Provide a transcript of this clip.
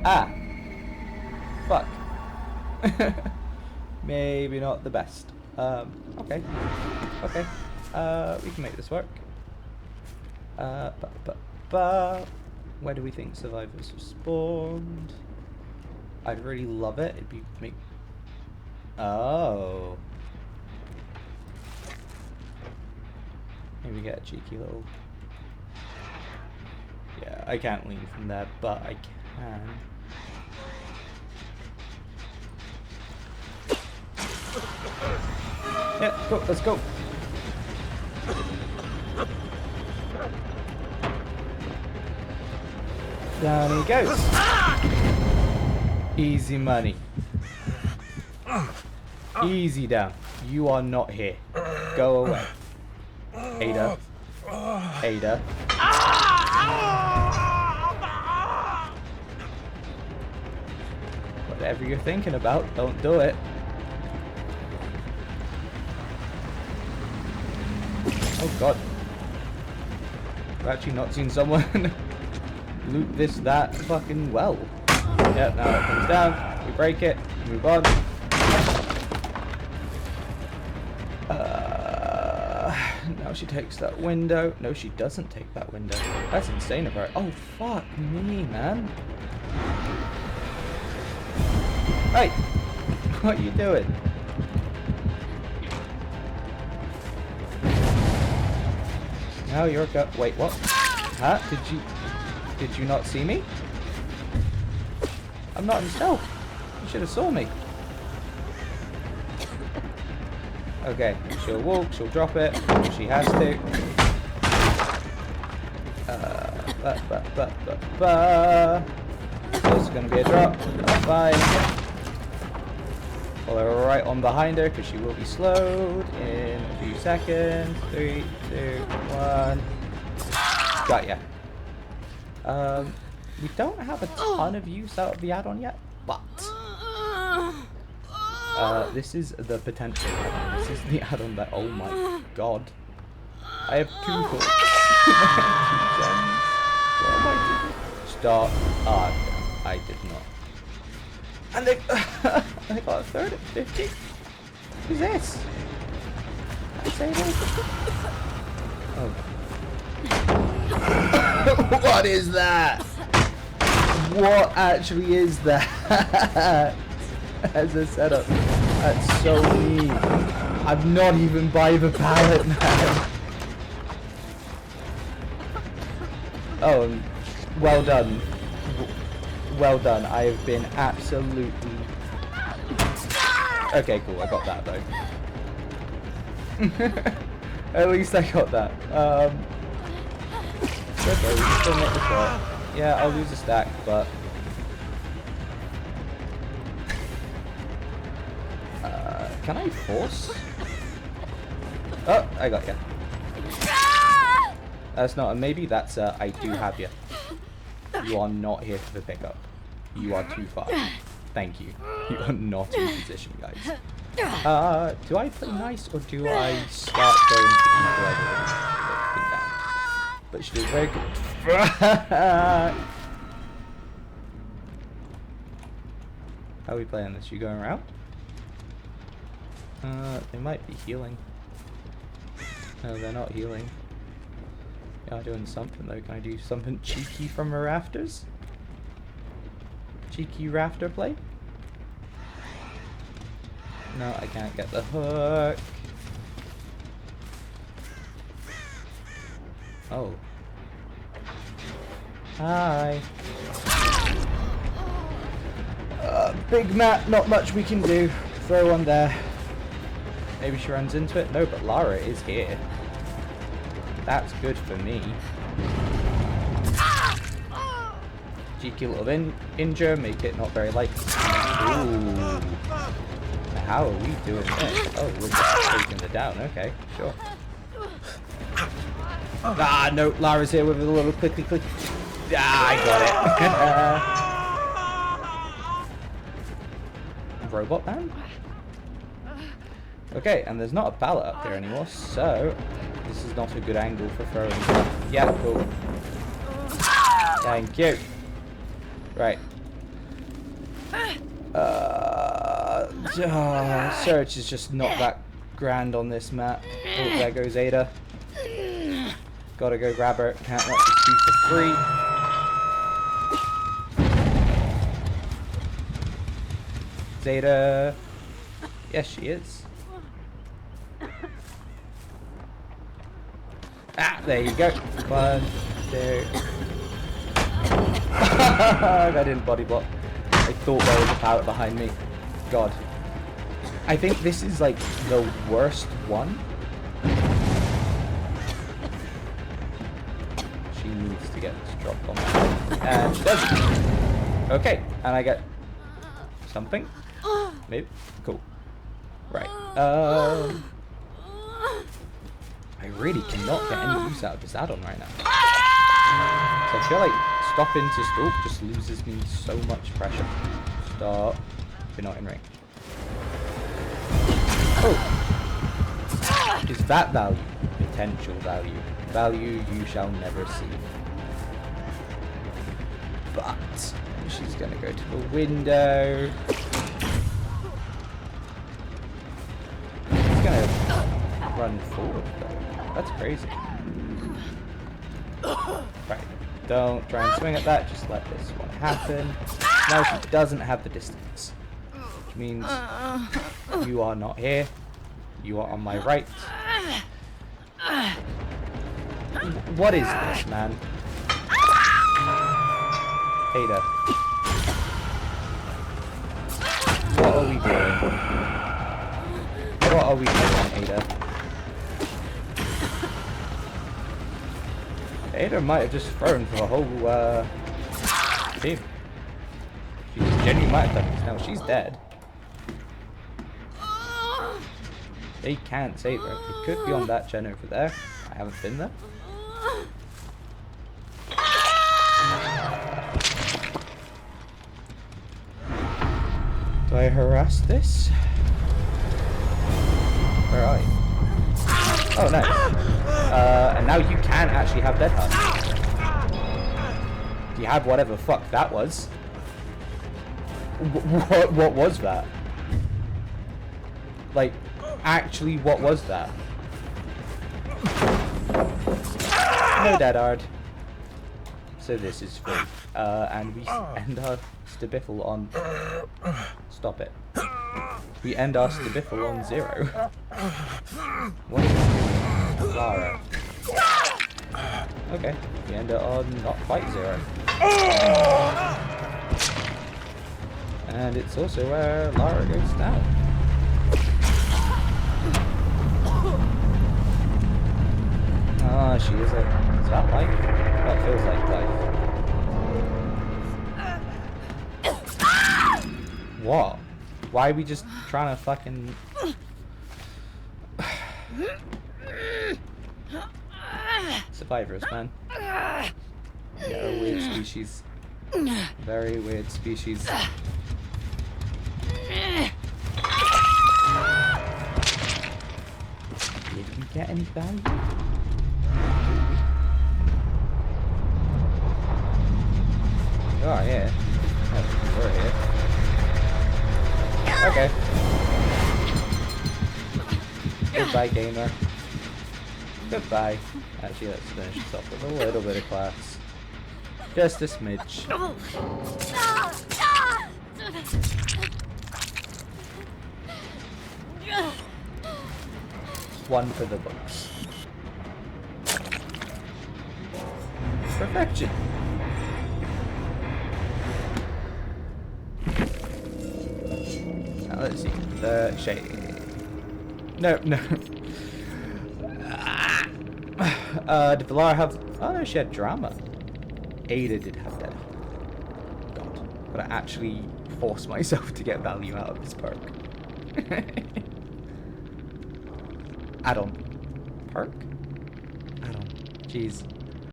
Ah! Fuck. Maybe not the best. Okay. Okay. We can make this work. Where do we think survivors have spawned? I'd really love it. It'd be make. Oh. Maybe get a cheeky little. Yeah, I can't lean from there, but I can. Yeah, go. Let's go. Down he goes. Easy money. Easy down. You are not here. Go away. Ada. Ada. Whatever you're thinking about, don't do it. Oh god. I've actually not seen someone loot this that fucking well. Yep, now it comes down, we break it, move on. Now she takes that window. No, she doesn't take that window. That's insane of her. Oh, fuck me, man. Hey! What are you doing? Now you're wait, what? Huh? Did you not see me? I'm not in stealth. You should have saw me. Okay, she'll walk, she'll drop it. She has to. There's gonna be a drop. That's fine. Follow her right on behind her because she will be slowed in a few seconds. 3, 2, 1. Got ya. We don't have a ton of use out of the add-on yet, but this is the potential add-on. This is the add-on that, oh my god. I have 2 thoughts. What am I doing? Stop. Ah, I did not. And they got a third at 50? Who's this? I say this? Oh. What is that? What actually is that? As a setup. That's so mean. I'm not even by the pallet, man. Oh, well done. Well done. I have been absolutely... Okay, cool. I got that, though. At least I got that. Okay, we can still make the shot. Yeah, I'll lose a stack, but... can I force? Oh, I got ya. That's not a maybe, that's a I do have you. You are not here for the pickup. You are too far. Thank you. You are not in position, guys. Do I play nice or do I start going to people down? But she did very good. How are we playing this? You going around? They might be healing. No, they're not healing. They are doing something though. Can I do something cheeky from the rafters? Cheeky rafter play? No, I can't get the hook. Oh. Hi. Big map, not much we can do. Throw one there. Maybe she runs into it. No, but Lara is here. That's good for me. Cheeky little injure, make it not very likely. Ooh. How are we doing this? Oh, we're just taking the down. Okay, sure. Ah, no, Lara's here with a little clicky. Ah, I got it. Robot man? Okay, and there's not a pallet up there anymore, so this is not a good angle for throwing stuff. Yeah, cool. Thank you. Right. Search is just not that grand on this map. Oh, there goes Ada. Gotta go grab her. Can't let this be for free. Ada. Yes, she is. Ah, there you go. 1, 2. I didn't body block. I thought there was a pallet behind me. God. I think this is like the worst one. She needs to get this dropped on my head. And she doesn't. Okay, and I get something. Maybe. Cool. Right. I really cannot get any use out of this add-on right now. So I feel like stopping to stalk just loses me so much pressure. Stop. You're not in range. Oh. Is that value? Potential value. Value you shall never see. But she's gonna go to the window. She's gonna run forward though. That's crazy. Right. Don't try and swing at that, just let this one happen. Now she doesn't have the distance. Which means you are not here. You are on my right. What is this, man? Ada. What are we doing? What are we doing, Ada? Ada might have just thrown for the whole team. She genuinely might have done this. Now she's dead. They can't save her. It could be on that gen over there. I haven't been there. Do I harass this? Where are you? Oh, nice. And now you can actually have dead heart. You have whatever fuck that was. What was that? Like, actually, what was that? No dead hard. So this is free. And we end our stabiffle on... Stop it. We end our stabiffle on 0. What is it? Lara. Okay. We end it on not quite 0. And it's also where Lara goes down. Ah, she is like... Is that life? That feels like life. What? Why are we just trying to fucking... Survivors, man. You're a weird species. Very weird species. Did we get any value? Oh, yeah. Oh, we're here. Okay. Goodbye, gamer. Goodbye. Actually, let's finish this off with a little bit of class. Just a smidge. One for the books. Perfection. Now let's see. The shade. No. Did Lara have... Oh no, she had drama. Ada did have that. God. Gotta actually force myself to get value out of this perk. Add-on. Perk? Add-on. Jeez.